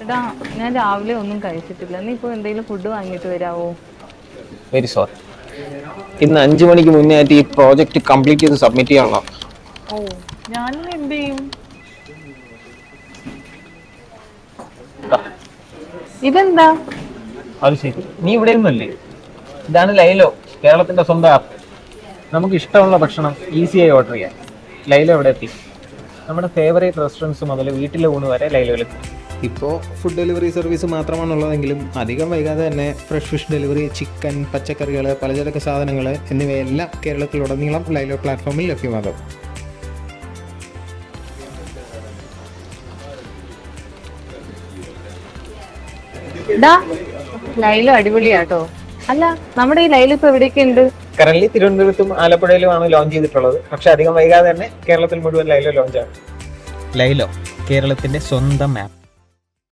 എടാ, ഞാൻ രാവിലെ ഒന്നും കഴിച്ചിട്ടില്ല. നീ ഇപ്പൊ എന്തെങ്കിലും ഫുഡ് വാങ്ങിട്ട് വരാവോ? Very sorry. ഇന്ന് 5 മണിക്ക് മുന്നേ ആയിട്ട് ഈ പ്രോജക്റ്റ് കംപ്ലീറ്റ് ചെയ്ത് സബ്മിറ്റ് ചെയ്യാനുള്ള. ഓ, ഞാനിന്ന് എന്ത് ചെയ്യും? ഇതെന്താ? അത് ശരി, നീ ഇവിടെ ഒന്നുമല്ലേ? ഇതാണ് ലൈലോ, കേരളത്തിന്റെ സ്വന്തം ആപ്പ്. നമുക്ക് ഇഷ്ടമുള്ള ഭക്ഷണം ഈസിയായി ഓർഡർ ചെയ്യാം. ലൈലോ എവിടെ എത്തി? നമ്മുടെ ഫേവറേറ്റ് റെസ്റ്റോറൻറ്റ്സ് മുതൽ വീട്ടിലെ ഊണ് വരെ ലൈലോയിലെത്തി. ഇപ്പോൾ ഫുഡ് ഡെലിവറി സർവീസ് മാത്രമാണുള്ളതെങ്കിലും അധികം വൈകാതെ തന്നെ ഫ്രഷ് ഫിഷ് ഡെലിവറി, ചിക്കൻ, പച്ചക്കറികൾ, പലചരക്ക് സാധനങ്ങൾ എന്നിവയെല്ലാം കേരളത്തിലുടനീളം ലൈലോ പ്ലാറ്റ്ഫോമിൽ ലഭ്യമാകും. ഡാ, ലൈലു അടിപൊളിയാട്ടോ. അല്ല, നമ്മുടെ ഈ ലൈലു ഇപ്പൊ എവിടെയൊക്കെ ഉണ്ട്? കറന്റ് തിരുവനന്തപുരത്തും ആലപ്പുഴയിലുമാണ് ലോഞ്ച് ചെയ്തിട്ടുള്ളത്. പക്ഷെ അധികം വൈകാതെ തന്നെ കേരളത്തിൽ മുഴുവൻ ലൈലോ ലോഞ്ചാണ്. ലൈലോ കേരളത്തിൻ്റെ സ്വന്തം ആപ്പ്.